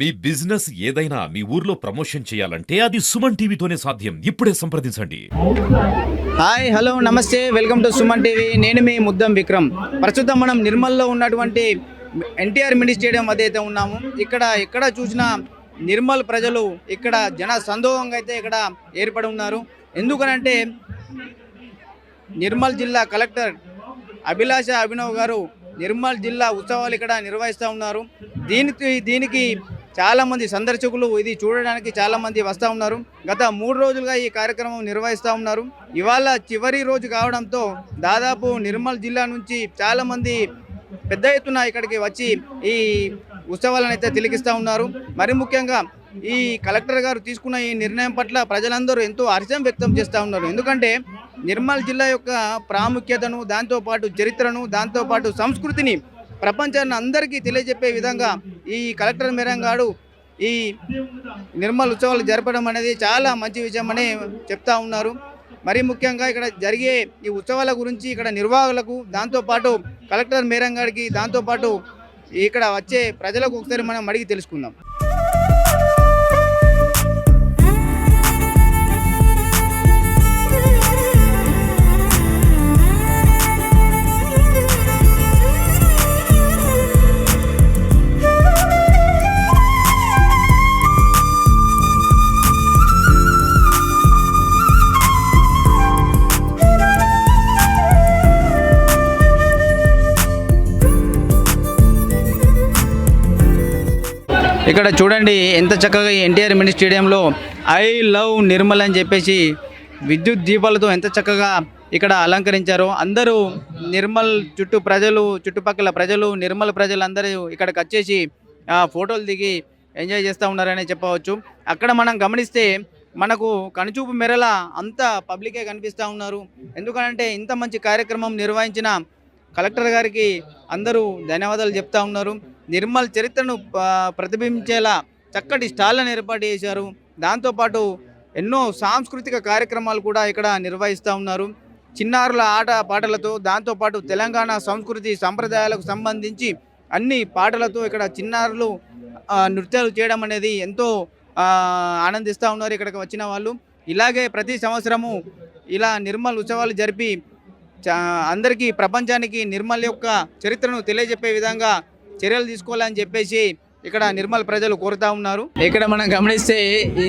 మీ business ఏదైనా మీ ఊర్లో promotion చేయాలంటే అది సుమన్ టీవీతోనే సాధ్యం. ఇప్పుడే సంప్రదించండి. హాయ్ హలో నమస్తే వెల్కమ్ టు సుమన్ టీవీ. నేను మీ ముద్దం విక్రమ్. ప్రస్తుతం మనం నిర్మల్లో ఉన్నటువంటి ఎన్టీఆర్ మినీ స్టేడియం వద్ద అయితే ఉన్నాము. ఇక్కడ చూసినా నిర్మల్ ప్రజలు ఇక్కడ జన సందోహంగా అయితే ఇక్కడ ఏర్పడి ఉన్నారు. ఎందుకనంటే నిర్మల్ జిల్లా కలెక్టర్ అభిలాష అభినవ్ గారు నిర్మల్ జిల్లా ఉత్సవాలు ఇక్కడ నిర్వహిస్తూ ఉన్నారు. దీనికి చాలామంది సందర్శకులు ఇది చూడడానికి చాలామంది వస్తూ ఉన్నారు. గత 3 రోజులుగా ఈ కార్యక్రమం నిర్వహిస్తూ ఉన్నారు. ఇవాళ చివరి రోజు కావడంతో దాదాపు నిర్మల్ జిల్లా నుంచి చాలామంది పెద్ద ఎత్తున ఇక్కడికి వచ్చి ఈ ఉత్సవాలను అయితే తిలకిస్తూ ఉన్నారు. మరి ముఖ్యంగా ఈ కలెక్టర్ గారు తీసుకున్న ఈ నిర్ణయం పట్ల ప్రజలందరూ ఎంతో హర్షం వ్యక్తం చేస్తూ ఉన్నారు. ఎందుకంటే నిర్మల్ జిల్లా యొక్క ప్రాముఖ్యతను, దాంతోపాటు చరిత్రను, దాంతోపాటు సంస్కృతిని ప్రపంచాన్ని అందరికీ తెలియజెప్పే విధంగా ఈ కలెక్టర్ మేరంగాడు ఈ నిర్మల్ ఉత్సవాలు జరపడం అనేది చాలా మంచి విషయం అని చెప్తా ఉన్నారు. మరి ముఖ్యంగా ఇక్కడ జరిగే ఈ ఉత్సవాల గురించి ఇక్కడ నిర్వాహకులకు, దాంతోపాటు కలెక్టర్ మేరంగాడికి, దాంతోపాటు ఇక్కడ వచ్చే ప్రజలకు ఒకసారి మనం అడిగి తెలుసుకుందాం. ఇక్కడ చూడండి ఎంత చక్కగా ఎన్టీఆర్ మినీ స్టేడియంలో ఐ లవ్ నిర్మల్ అని చెప్పేసి విద్యుత్ దీపాలతో ఎంత చక్కగా ఇక్కడ అలంకరించారో. అందరూ నిర్మల్ చుట్టుపక్కల ప్రజలు, నిర్మల్ ప్రజలందరూ ఇక్కడికి వచ్చేసి ఫోటోలు దిగి ఎంజాయ్ చేస్తూ ఉన్నారని చెప్పవచ్చు. అక్కడ మనం గమనిస్తే మనకు కనుచూపు మేరలా అంతా పబ్లికే కనిపిస్తూ ఉన్నారు. ఎందుకంటే ఇంత మంచి కార్యక్రమం నిర్వహించిన కలెక్టర్ గారికి అందరూ ధన్యవాదాలు చెప్తా ఉన్నారు. నిర్మల్ చరిత్రను ప్రతిబింబించేలా చక్కటి స్టాళ్లను ఏర్పాటు చేశారు. దాంతోపాటు ఎన్నో సాంస్కృతిక కార్యక్రమాలు కూడా ఇక్కడ నిర్వహిస్తూ ఉన్నారు. చిన్నారుల ఆట పాటలతో, దాంతోపాటు తెలంగాణ సంస్కృతి సంప్రదాయాలకు సంబంధించి అన్ని పాటలతో ఇక్కడ చిన్నారులు నృత్యాలు చేయడం అనేది ఎంతో ఆనందిస్తూ ఉన్నారు ఇక్కడికి వచ్చిన వాళ్ళు. ఇలాగే ప్రతి సంవత్సరము ఇలా నిర్మల్ ఉత్సవాలు జరిపి అందరికీ, ప్రపంచానికి నిర్మల్ యొక్క చరిత్రను తెలియజెప్పే విధంగా చర్యలు తీసుకోవాలని చెప్పేసి ఇక్కడ నిర్మల్ ప్రజలు కోరుతా ఉన్నారు. ఇక్కడ మనం గమనిస్తే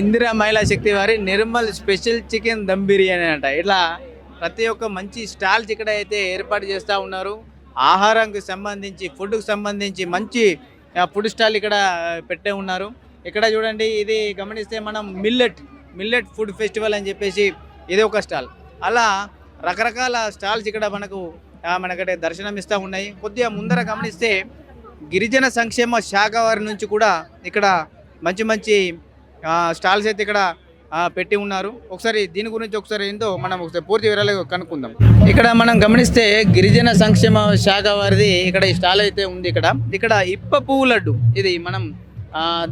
ఇందిరా మహిళా శక్తి వారి నిర్మల్ స్పెషల్ చికెన్ దమ్ బిర్యానీ అంట. ఇట్లా ప్రతి ఒక్క మంచి స్టాల్స్ ఇక్కడ అయితే ఏర్పాటు చేస్తూ ఉన్నారు. ఆహారానికి సంబంధించి, ఫుడ్కి సంబంధించి మంచి ఫుడ్ స్టాల్ ఇక్కడ పెట్టే ఉన్నారు. ఇక్కడ చూడండి, ఇది గమనిస్తే మనం మిల్లెట్ ఫుడ్ ఫెస్టివల్ అని చెప్పేసి ఇది ఒక స్టాల్. అలా రకరకాల స్టాల్స్ ఇక్కడ మనకైతే దర్శనం ఇస్తూ ఉన్నాయి. కొద్దిగా ముందర గమనిస్తే గిరిజన సంక్షేమ శాఖ వారి నుంచి కూడా ఇక్కడ మంచి స్టాల్స్ అయితే ఇక్కడ పెట్టి ఉన్నారు. ఒకసారి దీని గురించి ఏందో మనం ఒకసారి పూర్తి వివరాలు కనుక్కుందాం. ఇక్కడ మనం గమనిస్తే గిరిజన సంక్షేమ శాఖ వారిది ఇక్కడ ఈ స్టాల్ అయితే ఉంది. ఇక్కడ ఇప్ప పువ్వు లడ్డు, ఇది మనం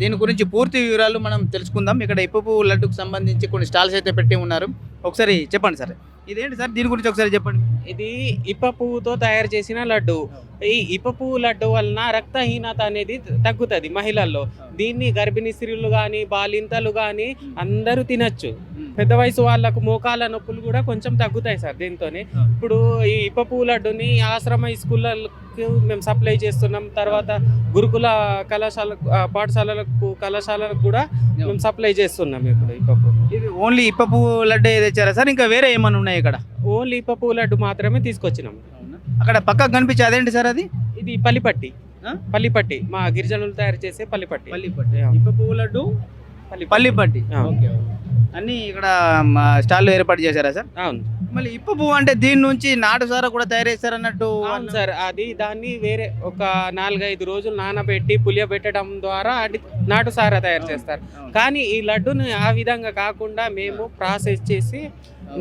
దీని గురించి పూర్తి వివరాలు మనం తెలుసుకుందాం. ఇక్కడ ఇప్ప పువ్వు లడ్డుకు సంబంధించి కొన్ని స్టాల్స్ అయితే పెట్టి ఉన్నారు. ఒకసారి చెప్పండి సార్, ఇదేంటి సార్, దీని గురించి ఒకసారి చెప్పండి. ఇది ఇప్ప పువ్వుతో తయారు చేసిన లడ్డు. ఈ ఇప్ప పువ్వు లడ్డు వలన రక్తహీనత అనేది తగ్గుతుంది మహిళల్లో. దీన్ని గర్భిణీ స్త్రీలు కానీ, బాలింతలు కానీ అందరూ తినచ్చు. పెద్ద వయసు వాళ్ళకు మోకాల నొప్పులు కూడా కొంచెం తగ్గుతాయి సార్ దీంతోనే. ఇప్పుడు ఈ ఇప్ప పువ్వు లడ్డుని ఆశ్రమ స్కూళ్ళకు మేము సప్లై చేస్తున్నాం. తర్వాత గురుకుల కళాశాలలకు కూడా మేము సప్లై చేస్తున్నాం. ఇప్పుడు ఇప్ప పువ్వు, ఇది ఓన్లీ ఇప్ప పువ్వు లడ్డు తెచ్చారా సార్, ఇంకా వేరే ఏమైనా ఉన్నాయి ఇక్కడ? ఓన్లీ ఇప్ప పువ్వు లడ్డు మాత్రమే తీసుకొచ్చినాం. అక్కడ పక్కకు కనిపించే అదేంటి సార్ అది? ఇది పల్లిపట్టి మా గిరిజనులు తయారు చేసే పల్లిపట్టి. ఇప్ప పువ్వు లడ్డు, పల్లిపట్టి అన్ని ఇక్కడ స్టాల్లో ఏర్పాటు చేశారా సార్? అవును. మళ్ళీ ఇప్ప పువ్వు అంటే దీని నుంచి నాటు సారా కూడా తయారు చేస్తారు అన్నట్టు? అవును సార్, దాన్ని వేరే ఒక 4-5 రోజులు నానబెట్టి పులియబెట్టడం ద్వారా నాటు సారా తయారు చేస్తారు. కానీ ఈ లడ్డుని ఆ విధంగా కాకుండా మేము ప్రాసెస్ చేసి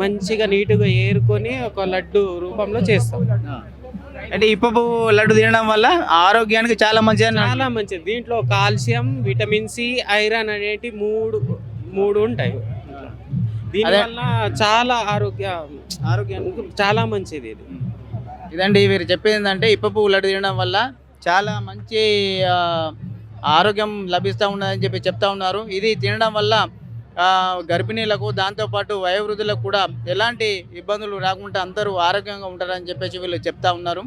మంచిగా నీట్గా ఏరుకొని ఒక లడ్డు రూపంలో చేస్తాం. అంటే ఇప్ప పువ్వు లడ్డు తినడం వల్ల ఆరోగ్యానికి చాలా మంచిది. దీంట్లో కాల్షియం, విటమిన్ సి, ఐరన్ అనేటి మూడు ఉంటాయి. దీనివల్ల చాలా ఆరోగ్యానికి చాలా మంచిది. ఇదండి వీరు చెప్పేది ఏంటంటే ఇప్ప పువ్వు లడ్డు తినడం వల్ల చాలా మంచి ఆరోగ్యం లభిస్తూ ఉన్నదని చెప్పి చెప్తా ఉన్నారు. ఇది తినడం వల్ల గర్భిణీలకు దాంతోపాటు వయోవృద్ధులకు కూడా ఎలాంటి ఇబ్బందులు రాకుండా అందరూ ఆరోగ్యంగా ఉంటారని చెప్పేసి వీళ్ళు చెప్తా ఉన్నారు.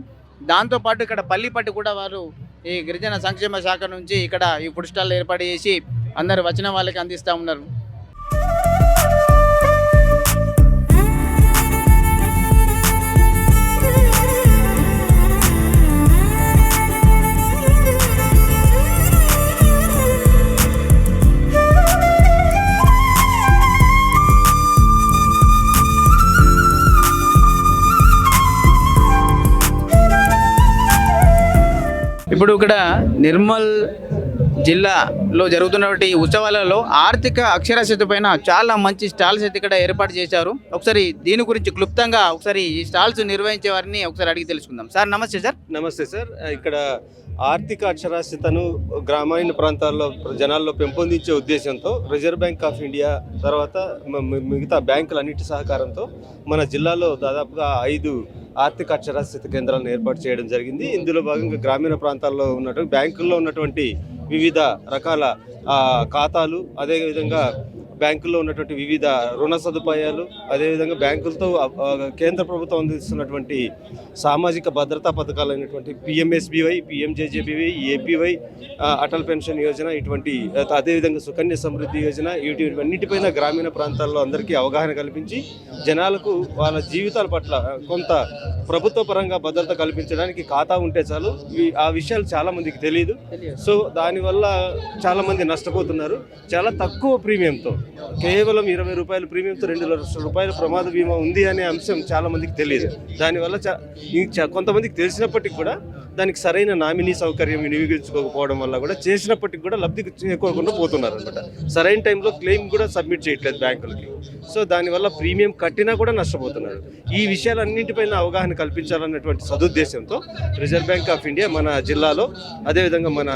దాంతోపాటు ఇక్కడ పల్లిపట్టి కూడా వారు ఈ గిరిజన సంక్షేమ శాఖ నుంచి ఇక్కడ ఈ ఫుడ్ స్టాల్ ఏర్పాటు చేసి అందరు వచ్చిన వాళ్ళకి అందిస్తూ ఉన్నారు. ఇప్పుడు ఇక్కడ నిర్మల్ జిల్లాలో జరుగుతున్నటువంటి ఉత్సవాలలో ఆర్థిక అక్షరాస్యత పైన చాలా మంచి స్టాల్స్ అయితే ఇక్కడ ఏర్పాటు చేశారు. ఒకసారి దీని గురించి క్లుప్తంగా ఒకసారి ఈ స్టాల్స్ నిర్వహించే వారిని ఒకసారి అడిగి తెలుసుకుందాం. సార్ నమస్తే సార్. నమస్తే సార్. ఇక్కడ ఆర్థిక అక్షరాస్యతను గ్రామీణ ప్రాంతాల్లో జనాల్లో పెంపొందించే ఉద్దేశంతో రిజర్వ్ బ్యాంక్ ఆఫ్ ఇండియా తర్వాత మిగతా బ్యాంకులన్నిటి సహకారంతో మన జిల్లాలో దాదాపుగా 5 ఆర్థిక అక్షరాస్యత కేంద్రాలను ఏర్పాటు చేయడం జరిగింది. ఇందులో భాగంగా గ్రామీణ ప్రాంతాల్లో ఉన్నటువంటి బ్యాంకుల్లో ఉన్నటువంటి వివిధ రకాల ఖాతాలు, అదేవిధంగా బ్యాంకుల్లో ఉన్నటువంటి వివిధ రుణ సదుపాయాలు, అదేవిధంగా బ్యాంకులతో కేంద్ర ప్రభుత్వం అందిస్తున్నటువంటి సామాజిక భద్రతా పథకాలైనటువంటి PMSBY, PMJJBY, APY, Atal pension Yojana, ఇటువంటి అదేవిధంగా సుకన్య సమృద్ధి యోజన, వీటన్నిటిపైన గ్రామీణ ప్రాంతాల్లో అందరికీ అవగాహన కల్పించి జనాలకు వాళ్ళ జీవితాల పట్ల కొంత ప్రభుత్వ పరంగా భద్రత కల్పించడానికి ఖాతా ఉంటే చాలు. ఆ విషయాలు చాలా మందికి తెలియదు. సో దానివల్ల చాలా మంది నష్టపోతున్నారు. చాలా తక్కువ ప్రీమియంతో, కేవలం 20 రూపాయల ప్రీమియంతో 2 లక్షల రూపాయల ప్రమాద బీమా ఉంది అనే అంశం చాలా మందికి తెలియదు. దానివల్ల కొంతమందికి తెలిసినప్పటికీ కూడా దానికి సరైన నామినీ సౌకర్యం వినియోగించుకోకపోవడం వల్ల కూడా చేసినప్పటికీ కూడా లబ్ధి చేకూరకుండా పోతున్నారు అనమాట. సరైన టైంలో క్లెయిమ్ కూడా సబ్మిట్ చేయట్లేదు బ్యాంకులకి. సో దానివల్ల ప్రీమియం కట్టినా కూడా నష్టపోతున్నారు. ఈ విషయాలన్నింటిపైన అవగాహన కల్పించాలన్నటువంటి సదుద్దేశంతో రిజర్వ్ బ్యాంక్ ఆఫ్ ఇండియా మన జిల్లాలో, అదేవిధంగా మన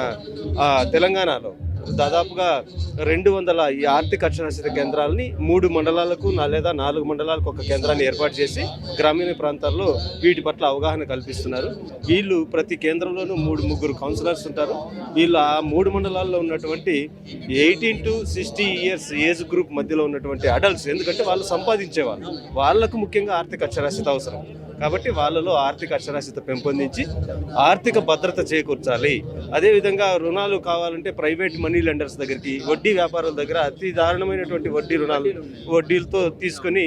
తెలంగాణలో దాదాపుగా 200 ఈ ఆర్థిక అక్షరాస్యత కేంద్రాలని 3 మండలాలకు లేదా 4 మండలాలకు ఒక కేంద్రాన్ని ఏర్పాటు చేసి గ్రామీణ ప్రాంతాల్లో వీటి పట్ల అవగాహన కల్పిస్తున్నారు. వీళ్ళు ప్రతి కేంద్రంలోనూ 3-3 కౌన్సిలర్స్ ఉంటారు. వీళ్ళు ఆ 3 మండలాల్లో ఉన్నటువంటి 18 to 60 years ఏజ్ గ్రూప్ మధ్యలో ఉన్నటువంటి అడల్ట్స్, ఎందుకంటే వాళ్ళు సంపాదించేవాళ్ళు, వాళ్ళకు ముఖ్యంగా ఆర్థిక అక్షరాస్యత అవసరం. కాబట్టి వాళ్ళలో ఆర్థిక అక్షరాస్యత పెంపొందించి ఆర్థిక భద్రత చేకూర్చాలి. అదేవిధంగా రుణాలు కావాలంటే ప్రైవేట్ మనీ లెండర్స్ దగ్గరికి, వడ్డీ వ్యాపారుల దగ్గర అతి దారుణమైనటువంటి వడ్డీలతో తీసుకొని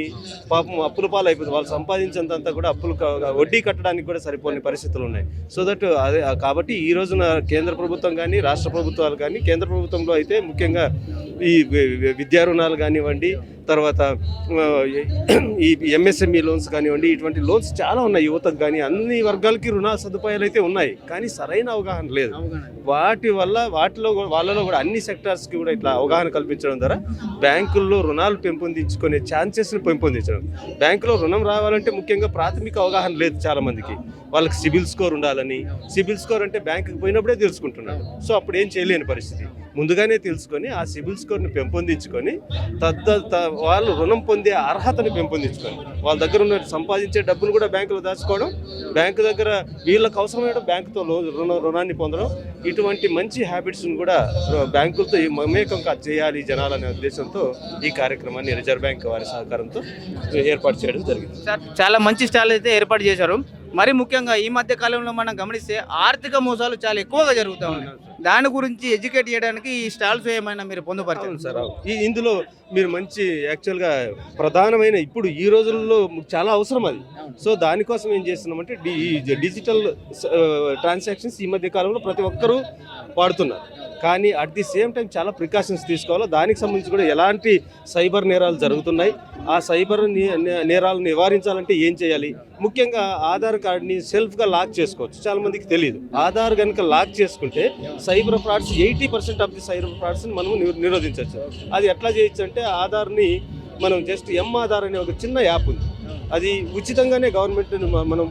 పాపం అప్పుల పాలు అయిపోతుంది. వాళ్ళు సంపాదించినంత కూడా వడ్డీ కట్టడానికి కూడా సరిపోని పరిస్థితులు ఉన్నాయి. సో దట్ అదే కాబట్టి ఈ రోజున కేంద్ర ప్రభుత్వం కానీ రాష్ట్ర ప్రభుత్వాలు కానీ, కేంద్ర ప్రభుత్వంలో అయితే ముఖ్యంగా ఈ విద్యా రుణాలు కానివ్వండి, తర్వాత ఈ ఎంఎస్ఎంఈ లోన్స్ కానివ్వండి, ఇటువంటి లోన్స్ చాలా ఉన్నాయి. యువతకు కానీ అన్ని వర్గాలకి రుణ సదుపాయాలు అయితే ఉన్నాయి, కానీ సరైన అవగాహన లేదు. వాళ్ళలో కూడా అన్ని సెక్టార్స్కి కూడా ఇట్లా అవగాహన కల్పించడం ద్వారా బ్యాంకుల్లో రుణాలు పెంపొందించుకునే ఛాన్సెస్ని పెంపొందించడం. బ్యాంకులో రుణం రావాలంటే ముఖ్యంగా ప్రాథమిక అవగాహన లేదు చాలామందికి. వాళ్ళకి సిబిల్ స్కోర్ ఉండాలని, సిబిల్ స్కోర్ అంటే బ్యాంకుకి పోయినప్పుడే తెలుసుకుంటున్నాడు. సో అప్పుడు ఏం చేయలేని పరిస్థితి. ముందుగానే తెలుసుకొని ఆ సిబిల్ స్కోర్ని పెంపొందించుకొని వాళ్ళు రుణం పొందే అర్హతని పెంపొందించుకొని వాళ్ళ దగ్గర ఉన్న సంపాదించే డబ్బును కూడా బ్యాంకులో దాచుకోవడం, బ్యాంకు దగ్గర వీళ్ళకి అవసరమైన బ్యాంకుతో రుణాన్ని పొందడం, ఇటువంటి మంచి హ్యాబిట్స్ని కూడా బ్యాంకులతో మమేకంగా చేయాలి జనాలనే ఉద్దేశంతో ఈ కార్యక్రమాన్ని రిజర్వ్ బ్యాంక్ వారి సహకారంతో ఏర్పాటు చేయడం జరిగింది. చాలా మంచి స్టాల్ అయితే ఏర్పాటు చేశారు. మరి ముఖ్యంగా ఈ మధ్య కాలంలో మనం గమనిస్తే ఆర్థిక మోసాలు చాలా ఎక్కువగా జరుగుతూ ఉన్నాయి. దాని గురించి ఎడ్యుకేట్ చేయడానికి ఈ స్టాల్స్ ఏమైనా మీరు పొందుపరచారు సార్? ఇందులో మీరు మంచి యాక్చువల్గా ప్రధానమైన ఇప్పుడు ఈ రోజుల్లో చాలా అవసరం అది. సో దానికోసం ఏం చేస్తున్నామంటే డిజిటల్ ట్రాన్సాక్షన్స్ ఈ మధ్య కాలంలో ప్రతి ఒక్కరూ వాడుతున్నారు. కానీ అట్ ది సేమ్ టైం చాలా ప్రికాషన్స్ తీసుకోవాలి. దానికి సంబంధించి కూడా ఎలాంటి సైబర్ నేరాలు జరుగుతున్నాయి, ఆ సైబర్ నేరాలను నివారించాలంటే ఏం చేయాలి, ముఖ్యంగా ఆధార్ కార్డ్ని సెల్ఫ్గా లాక్ చేసుకోవచ్చు. చాలా మందికి తెలియదు. ఆధార్ కనుక లాక్ చేసుకుంటే cyber frauds 80% of the cyber ఫ్రాడ్స్ని మనము నిరోధించవచ్చు. అది ఎట్లా చేయొచ్చు అంటే ఆధార్ని మనం జస్ట్ ఆధార్ అనే ఒక చిన్న యాప్ ఉంది. అది ఉచితంగానే గవర్నమెంట్ మనం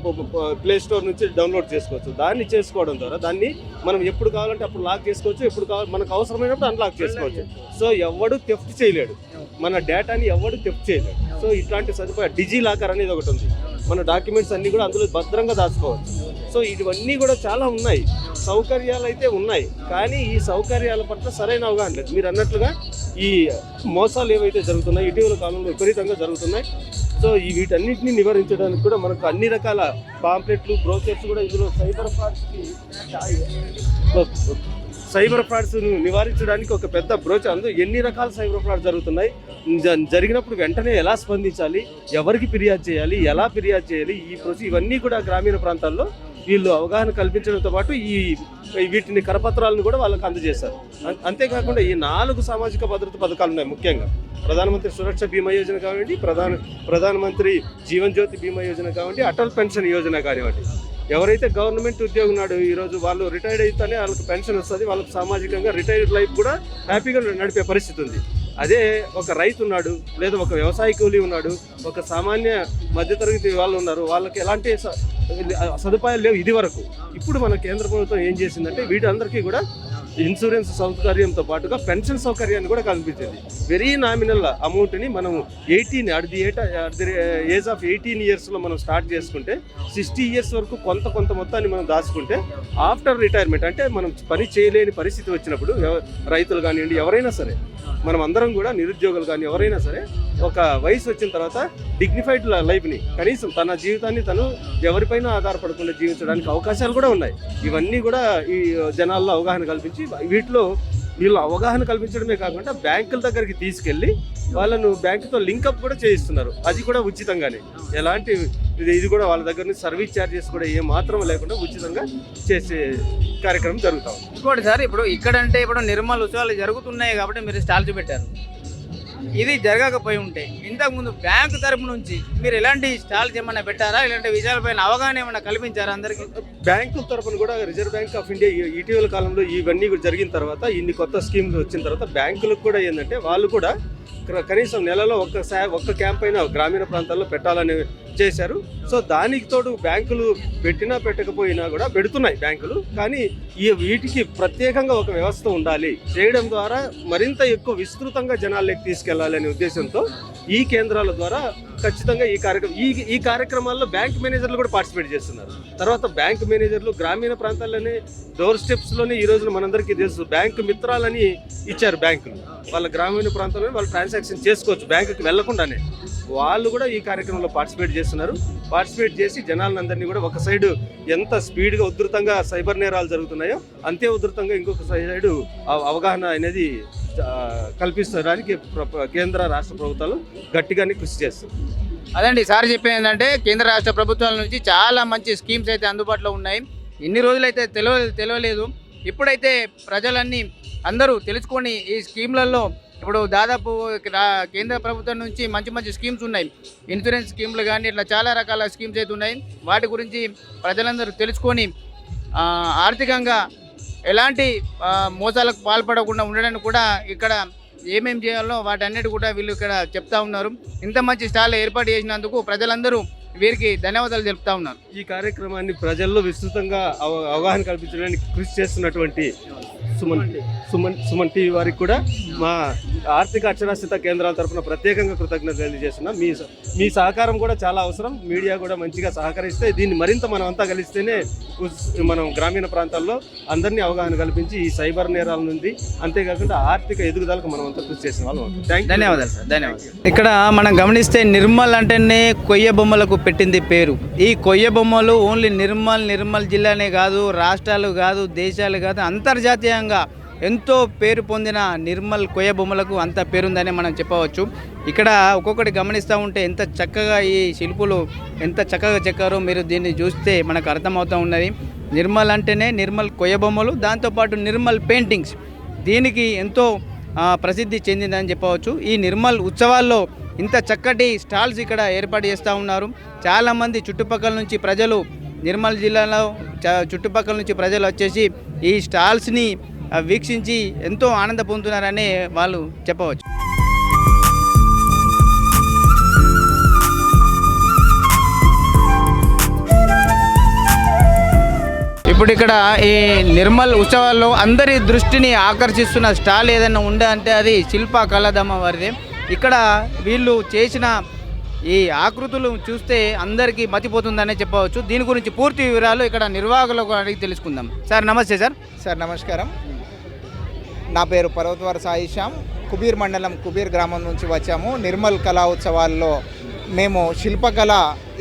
ప్లే స్టోర్ నుంచి డౌన్లోడ్ చేసుకోవచ్చు. దాన్ని చేసుకోవడం ద్వారా దాన్ని మనం ఎప్పుడు కావాలంటే అప్పుడు లాక్ చేసుకోవచ్చు, ఎప్పుడు కావాలి మనకు అవసరమైనప్పుడు అన్లాక్ చేసుకోవచ్చు. సో ఎవడు థెఫ్ట్ చేయలేడు, మన డేటాని ఎవడు థెఫ్ట్ చేయలేడు. సో ఇట్లాంటి సదుపాయం డిజీ లాకర్ అనేది ఒకటి ఉంది, మన డాక్యుమెంట్స్ అన్నీ కూడా అందులో భద్రంగా దాచుకోవచ్చు. సో ఇవన్నీ కూడా చాలా ఉన్నాయి, సౌకర్యాలు అయితే ఉన్నాయి, కానీ ఈ సౌకర్యాల పట్ల సరైన అవగాహన లేదు. మీరు అన్నట్లుగా ఈ మోసాలు ఏవైతే జరుగుతున్నాయి ఇటీవల కాలంలో విపరీతంగా జరుగుతున్నాయి. సో ఈ వీటన్నిటిని నివారించడానికి కూడా మనకు అన్ని రకాల పాంప్లెట్లు, బ్రోచర్స్ కూడా ఇందులో సైబర్ ఫ్రాడ్స్ నివారించడానికి ఒక పెద్ద బ్రోచర్. అందులో ఎన్ని రకాల సైబర్ ఫ్రాడ్ జరుగుతున్నాయి, జరిగినప్పుడు వెంటనే ఎలా స్పందించాలి, ఎవరికి ఫిర్యాదు చేయాలి, ఎలా ఫిర్యాదు చేయాలి, ఇవన్నీ కూడా గ్రామీణ ప్రాంతాల్లో వీళ్ళు అవగాహన కల్పించడంతో పాటు వీటిని కరపత్రాలను కూడా వాళ్ళకి అందజేశారు. అంతేకాకుండా ఈ 4 సామాజిక భద్రత పథకాలు ఉన్నాయి. ముఖ్యంగా ప్రధానమంత్రి సురక్ష బీమా యోజన కానివ్వండి, ప్రధానమంత్రి జీవన్ జ్యోతి బీమా యోజన కానివ్వండి, అటల్ పెన్షన్ యోజన కానివ్వండి. ఎవరైతే గవర్నమెంట్ ఉద్యోగం ఉన్నాడు ఈరోజు వాళ్ళు రిటైర్డ్ అయితేనే వాళ్ళకి పెన్షన్ వస్తుంది, వాళ్ళకి సామాజికంగా రిటైర్డ్ లైఫ్ కూడా హ్యాపీగా నడిపే పరిస్థితి ఉంది. అదే ఒక రైతు ఉన్నాడు, లేదా ఒక వ్యవసాయ కూలీ ఉన్నాడు, ఒక సామాన్య మధ్యతరగతి వాళ్ళు ఉన్నారు, వాళ్ళకి ఎలాంటి సదుపాయాలు లేవు ఇది వరకు. ఇప్పుడు మన కేంద్ర ప్రభుత్వం ఏం చేసిందంటే వీటందరికీ కూడా ఇన్సూరెన్స్ సౌకర్యంతో పాటుగా పెన్షన్ సౌకర్యాన్ని కూడా కల్పించింది. వెరీ నామినల్ అమౌంట్ని మనం 18 అట్ ది ఏజ్ ఆఫ్ 18 ఇయర్స్లో మనం స్టార్ట్ చేసుకుంటే 60 ఇయర్స్ వరకు కొంత మొత్తాన్ని మనం దాచుకుంటే ఆఫ్టర్ రిటైర్మెంట్, అంటే మనం పని చేయలేని పరిస్థితి వచ్చినప్పుడు రైతులు కానివ్వండి ఎవరైనా సరే, మనం అందరం కూడా నిరుద్యోగులు కానీ ఎవరైనా సరే ఒక వయసు వచ్చిన తర్వాత డిగ్నిఫైడ్ లైఫ్ని, కనీసం తన జీవితాన్ని తను ఎవరిపైన ఆధారపడకుండా జీవించడానికి అవకాశాలు కూడా ఉన్నాయి. ఇవన్నీ కూడా ఈ జనాల్లో అవగాహన కల్పించి వీళ్ళు అవగాహన కల్పించడమే కాకుండా బ్యాంకుల దగ్గరికి తీసుకెళ్ళి వాళ్ళను బ్యాంకుతో లింకప్ కూడా చేయిస్తున్నారు. అది కూడా ఉచితంగానే, ఎలాంటి ఇది కూడా వాళ్ళ దగ్గర నుంచి సర్వీస్ ఛార్జెస్ కూడా ఏ మాత్రం లేకుండా ఉచితంగా చేసే కార్యక్రమం జరుగుతాం. ఇంకోటి సార్, ఇప్పుడు నిర్మల్ ఉత్సవాలు జరుగుతున్నాయి కాబట్టి మీరు స్టాల్ చూపెట్టారు. ఇది జరగకపోయి ఉంటే ఇంతకుముందు బ్యాంకు తరపు నుంచి మీరు ఎలాంటి స్టాల్స్ ఏమైనా పెట్టారా, ఇలాంటి విషయాలపైన అవగాహన ఏమైనా కల్పించారా అందరికీ? బ్యాంకుల తరపున కూడా రిజర్వ్ బ్యాంక్ ఆఫ్ ఇండియా ఇటీవల కాలంలో ఇవన్నీ జరిగిన తర్వాత, ఇన్ని కొత్త స్కీమ్లు వచ్చిన తర్వాత బ్యాంకులకు కూడా ఏంటంటే వాళ్ళు కూడా కనీసం నెలలో ఒక్క క్యాంప్ అయినా గ్రామీణ ప్రాంతాల్లో పెట్టాలని చేశారు. సో దానికి తోడు బ్యాంకులు పెట్టినా పెట్టకపోయినా కూడా పెడుతున్నాయి బ్యాంకులు, కానీ వీటికి ప్రత్యేకంగా ఒక వ్యవస్థ ఉండాలి, చేయడం ద్వారా మరింత ఎక్కువ విస్తృతంగా జనాల్లోకి తీసుకెళ్లాలి అనే ఉద్దేశంతో ఈ కేంద్రాల ద్వారా ఖచ్చితంగా ఈ కార్యక్రమాల్లో బ్యాంక్ మేనేజర్లు కూడా పార్టిసిపేట్ చేస్తున్నారు. తర్వాత బ్యాంక్ మేనేజర్లు గ్రామీణ ప్రాంతాల్లోనే డోర్ స్టెప్స్లోనే ఈ రోజున మనందరికీ తెలుసు బ్యాంకు మిత్రాలని ఇచ్చారు బ్యాంకులు. వాళ్ళ గ్రామీణ ప్రాంతాల్లోనే వాళ్ళు ట్రాన్సాక్షన్ చేసుకోవచ్చు బ్యాంకుకి వెళ్లకుండానే. వాళ్ళు కూడా ఈ కార్యక్రమంలో పార్టిసిపేట్ చేస్తున్నారు. పార్టిసిపేట్ చేసి జనాలందరినీ కూడా ఒక సైడు ఎంత స్పీడ్గా ఉధృతంగా సైబర్ నేరాలు జరుగుతున్నాయో అంతే ఉధృతంగా ఇంకొక సైడు అవగాహన అనేది కల్పించడానికి కేంద్ర రాష్ట్ర ప్రభుత్వాలు గట్టిగానే కృషి చేస్తారు. అదండి సార్ చెప్పేది ఏంటంటే కేంద్ర రాష్ట్ర ప్రభుత్వాల నుంచి చాలా మంచి స్కీమ్స్ అయితే అందుబాటులో ఉన్నాయి. ఇన్ని రోజులైతే తెలియలేదు. ఇప్పుడైతే ప్రజలన్నీ అందరూ తెలుసుకొని ఈ స్కీమ్లలో ఇప్పుడు దాదాపు కేంద్ర ప్రభుత్వం నుంచి మంచి స్కీమ్స్ ఉన్నాయి. ఇన్సూరెన్స్ స్కీమ్లు కానీ ఇట్లా చాలా రకాల స్కీమ్స్ అయితే ఉన్నాయి. వాటి గురించి ప్రజలందరూ తెలుసుకొని ఆర్థికంగా ఎలాంటి మోసాలకు పాల్పడకుండా ఉండడానికి కూడా ఇక్కడ ఏమేం చేయాలో వాటన్నిటి కూడా వీళ్ళు ఇక్కడ చెప్తా ఉన్నారు. ఇంత మంచి స్టాల్ ఏర్పాటు చేసినందుకు ప్రజలందరూ వీరికి ధన్యవాదాలు తెలుపుతా ఉన్నారు. ఈ కార్యక్రమాన్ని ప్రజల్లో విస్తృతంగా అవగాహన కల్పించడానికి కృషి చేస్తున్నటువంటి సుమన్ టీవీ వారికి కూడా మా ఆర్థిక అక్షరాస్యత కేంద్రాల తరఫున ప్రత్యేకంగా కృతజ్ఞతలు తెలియజేస్తున్నాం. మీ సహకారం కూడా చాలా అవసరం. మీడియా కూడా మంచిగా సహకరిస్తే దీన్ని మరింత మనం అంతా కలిస్తేనే మనం గ్రామీణ ప్రాంతాల్లో అందరినీ అవగాహన కల్పించి ఈ సైబర్ నేరాల నుండి అంతేకాకుండా ఆర్థిక ఎదుగుదలకు మనం అంతా కృషి చేసిన వాళ్ళం. ధన్యవాదాలు సార్. ధన్యవాదాలు. ఇక్కడ మనం గమనిస్తే నిర్మల్ అంటేనే కొయ్య బొమ్మలకు పెట్టింది పేరు. ఈ కొయ్య బొమ్మలు ఓన్లీ నిర్మల్ జిల్లానే కాదు, రాష్ట్రాలు కాదు, దేశాలు కాదు, అంతర్జాతీయంగా ఎంతో పేరు పొందిన నిర్మల్ కొయ్య బొమ్మలకు అంత పేరుందని మనం చెప్పవచ్చు. ఇక్కడ ఒక్కొక్కటి గమనిస్తూ ఉంటే ఎంత చక్కగా ఈ శిల్పులు ఎంత చక్కగా చెక్కారో మీరు దీన్ని చూస్తే మనకు అర్థమవుతూ ఉన్నది. నిర్మల్ అంటేనే నిర్మల్ కొయ్య బొమ్మలు, దాంతోపాటు నిర్మల్ పెయింటింగ్స్ దీనికి ఎంతో ప్రసిద్ధి చెందిందని చెప్పవచ్చు. ఈ నిర్మల్ ఉత్సవాల్లో ఇంత చక్కటి స్టాల్స్ ఇక్కడ ఏర్పాటు చేస్తూ ఉన్నారు. చాలామంది చుట్టుపక్కల నుంచి ప్రజలు నిర్మల్ జిల్లాలో చుట్టుపక్కల నుంచి ప్రజలు వచ్చేసి ఈ స్టాల్స్ని వీక్షించి ఎంతో ఆనంద పొందుతున్నారని వాళ్ళు చెప్పవచ్చు. ఇప్పుడు ఇక్కడ ఈ నిర్మల్ ఉత్సవాల్లో అందరి దృష్టిని ఆకర్షిస్తున్న స్టాల్ ఏదైనా ఉందా అంటే అది శిల్ప కళాధామ వారిది. ఇక్కడ వీళ్ళు చేసిన ఈ ఆకృతులు చూస్తే అందరికీ మతిపోతుందనే చెప్పవచ్చు. దీని గురించి పూర్తి వివరాలు ఇక్కడ నిర్వాహకులకు అడిగి తెలుసుకుందాం. సార్ నమస్తే సార్. సార్ నమస్కారం. నా పేరు పర్వతవారి సాయిశ్యామ్. కుబీర్ మండలం కుబీర్ గ్రామం నుంచి వచ్చాము. నిర్మల్ కళా ఉత్సవాల్లో మేము శిల్పకళ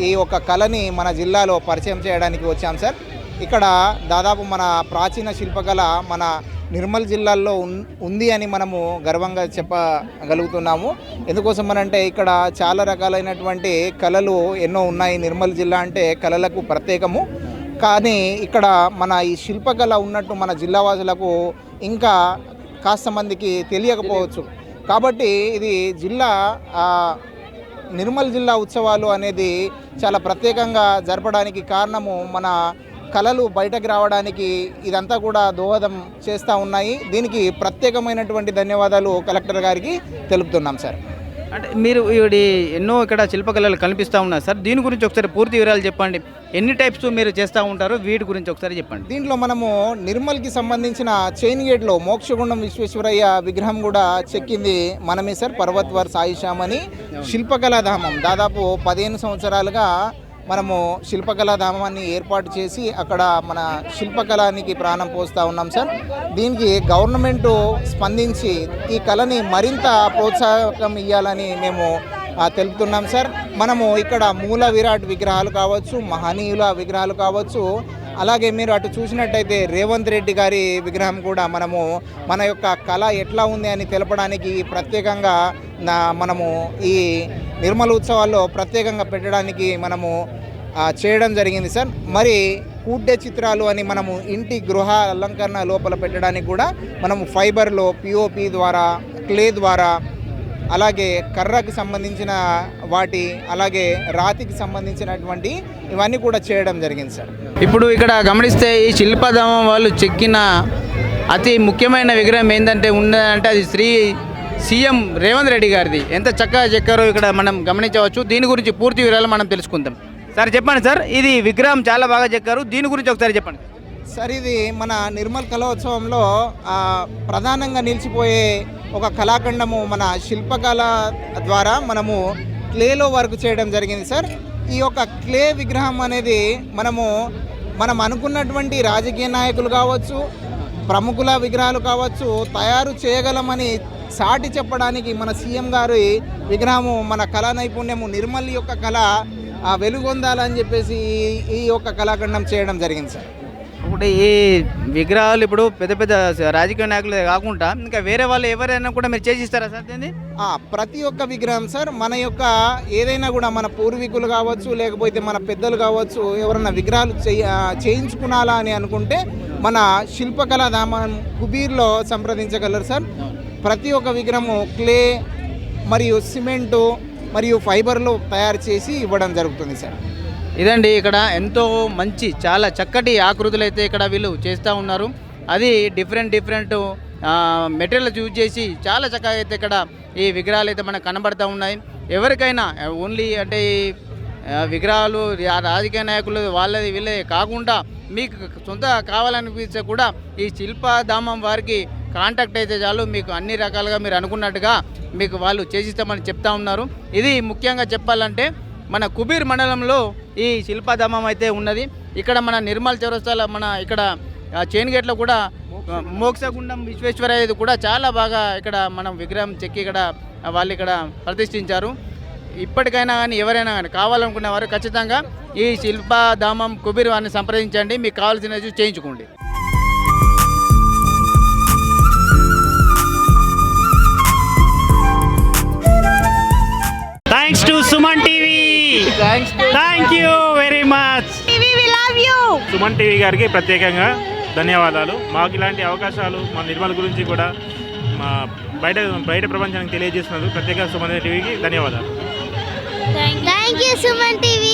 ఈ ఒక కళని మన జిల్లాలో పరిచయం చేయడానికి వచ్చాం సార్. ఇక్కడ దాదాపు మన ప్రాచీన శిల్పకళ మన నిర్మల్ జిల్లాలో ఉంది అని మనము గర్వంగా చెప్పగలుగుతున్నాము. ఎందుకోసం అనంటే ఇక్కడ చాలా రకాలైనటువంటి కళలు ఎన్నో ఉన్నాయి. నిర్మల్ జిల్లా అంటే కళలకు ప్రత్యేకము. కానీ ఇక్కడ మన ఈ శిల్పకళ ఉన్నట్టు మన జిల్లావాసులకు ఇంకా కాస్త మందికి తెలియకపోవచ్చు. కాబట్టి ఇది జిల్లా నిర్మల్ జిల్లా ఉత్సవాలు అనేది చాలా ప్రత్యేకంగా జరపడానికి కారణము మన కళలు బయటకు రావడానికి ఇదంతా కూడా దోహదం చేస్తూ ఉన్నాయి. దీనికి ప్రత్యేకమైనటువంటి ధన్యవాదాలు కలెక్టర్ గారికి తెలుపుతున్నాం సార్. అంటే మీరు ఇవి ఎన్నో ఇక్కడ శిల్పకళలు కనిపిస్తూ ఉన్నారు సార్. దీని గురించి ఒకసారి పూర్తి వివరాలు చెప్పండి. ఎన్ని టైప్స్ మీరు చేస్తూ ఉంటారో వీటి గురించి ఒకసారి చెప్పండి. దీంట్లో మనము నిర్మల్కి సంబంధించిన చైన్ గేట్లో మోక్షగుండం విశ్వేశ్వరయ్య విగ్రహం కూడా చెక్కింది మనమే సార్. పర్వత్వర్ సాయిశ్యామ్ అని శిల్పకళాధామం దాదాపు 15 సంవత్సరాలుగా మనము శిల్పకళాధామాన్ని ఏర్పాటు చేసి అక్కడ మన శిల్పకళానికి ప్రాణం పోస్తూ ఉన్నాం సార్. దీనికి గవర్నమెంటు స్పందించి ఈ కళని మరింత ప్రోత్సాహకం ఇవ్వాలని మేము తెలుపుతున్నాం సార్. మనము ఇక్కడ మూల విరాట్ విగ్రహాలు కావచ్చు, మహనీయుల విగ్రహాలు కావచ్చు, అలాగే మీరు అటు చూసినట్టయితే రేవంత్ రెడ్డి గారి విగ్రహం కూడా మనము మన యొక్క కళ ఎట్లా ఉంది అని తెలపడానికి ప్రత్యేకంగా మనము ఈ నిర్మల్ ఉత్సవాల్లో ప్రత్యేకంగా పెట్టడానికి మనము చేయడం జరిగింది సార్. మరి కూడ్డే చిత్రాలు అని మనము ఇంటి గృహ అలంకరణ లోపల పెట్టడానికి కూడా మనము ఫైబర్లో పిఓపి ద్వారా, క్లే ద్వారా, అలాగే కర్రకి సంబంధించిన వాటి, అలాగే రాతికి సంబంధించినటువంటి ఇవన్నీ కూడా చేయడం జరిగింది సార్. ఇప్పుడు ఇక్కడ గమనిస్తే ఈ శిల్పధామం వాళ్ళు చెక్కిన అతి ముఖ్యమైన విగ్రహం ఏంటంటే ఉన్నదంటే అది సీఎం రేవంత్ రెడ్డి గారిది. ఎంత చక్కగా చెక్కారో ఇక్కడ మనం గమనించవచ్చు. దీని గురించి పూర్తి వివరాలు మనం తెలుసుకుందాం. సార్ చెప్పండి సార్, ఇది విగ్రహం చాలా బాగా చెక్కారు. దీని గురించి ఒకసారి చెప్పండి సార్. ఇది మన నిర్మల్ కళోత్సవంలో ప్రధానంగా నిలిచిపోయే ఒక కళాఖండము మన శిల్పకళ ద్వారా మనము క్లేలో వర్క్ చేయడం జరిగింది సార్. ఈ యొక్క క్లే విగ్రహం అనేది మనం అనుకున్నటువంటి రాజకీయ నాయకులు కావచ్చు, ప్రముఖుల విగ్రహాలు కావచ్చు తయారు చేయగలమని సాటి చెప్పడానికి మన సీఎం గారి విగ్రహము, మన కళా నైపుణ్యము, నిర్మల్ యొక్క కళ వెలుగొందాలని చెప్పేసి ఈ యొక్క కళాఖండం చేయడం జరిగింది సార్. ఇప్పుడు ఈ విగ్రహాలు ఇప్పుడు పెద్ద పెద్ద రాజకీయ నాయకులు కాకుండా ఇంకా వేరే వాళ్ళు ఎవరైనా కూడా మీరు చేసిస్తారా సార్ దీన్ని? ప్రతి ఒక్క విగ్రహం సార్ మన యొక్క ఏదైనా కూడా మన పూర్వీకులు కావచ్చు, లేకపోతే మన పెద్దలు కావచ్చు, ఎవరైనా విగ్రహాలు చేయించుకునాలా అని అనుకుంటే మన శిల్పకళాధామం కుబీర్లో సంప్రదించగలరు సార్. ప్రతి ఒక్క విగ్రహము క్లే మరియు సిమెంటు మరియు ఫైబర్లో తయారు చేసి ఇవ్వడం జరుగుతుంది సార్. ఇదండి ఇక్కడ ఎంతో మంచి చాలా చక్కటి ఆకృతులు అయితే ఇక్కడ వీళ్ళు చేస్తూ ఉన్నారు. అది డిఫరెంట్ మెటీరియల్స్ యూజ్ చేసి చాలా చక్కగా అయితే ఇక్కడ ఈ విగ్రహాలు అయితే మనకు కనబడుతూ ఉన్నాయి. ఎవరికైనా ఓన్లీ అంటే ఈ విగ్రహాలు రాజకీయ నాయకులు వాళ్ళది వీళ్ళే కాకుండా మీకు సొంత కావాలనిపిస్తే కూడా ఈ శిల్పధామం వారికి కాంటాక్ట్ అయితే చాలు, మీకు అన్ని రకాలుగా మీరు అనుకున్నట్టుగా మీకు వాళ్ళు చేసిస్తామని చెప్తా ఉన్నారు. ఇది ముఖ్యంగా చెప్పాలంటే మన కుబీర్ మండలంలో ఈ శిల్పధామం అయితే ఉన్నది. ఇక్కడ మన నిర్మల్ చౌరస్తాలో మన ఇక్కడ చైన్ గేట్లో కూడా మోక్షగుండం విశ్వేశ్వరయ్య కూడా చాలా బాగా ఇక్కడ మనం విగ్రహం చెక్కి ఇక్కడ వాళ్ళు ఇక్కడ ప్రతిష్ఠించారు. ఇప్పటికైనా కానీ ఎవరైనా కానీ కావాలనుకునే వారు ఖచ్చితంగా ఈ శిల్పధామం కుబీర్ వారిని సంప్రదించండి, మీకు కావాల్సినవి చేయించుకోండి. Thanks to Suman TV. Thank you very much. TV, we love you. Suman TV గారికి ప్రత్యేకంగా ధన్యవాదాలు. మాకు ఇలాంటి అవకాశాలు మా నిర్మల్ గురించి కూడా మా బయట ప్రపంచానికి తెలియజేస్తున్నందుకు ప్రత్యేకంగా సుమన్ టీవీకి ధన్యవాదాలు. Thank you, Suman TV.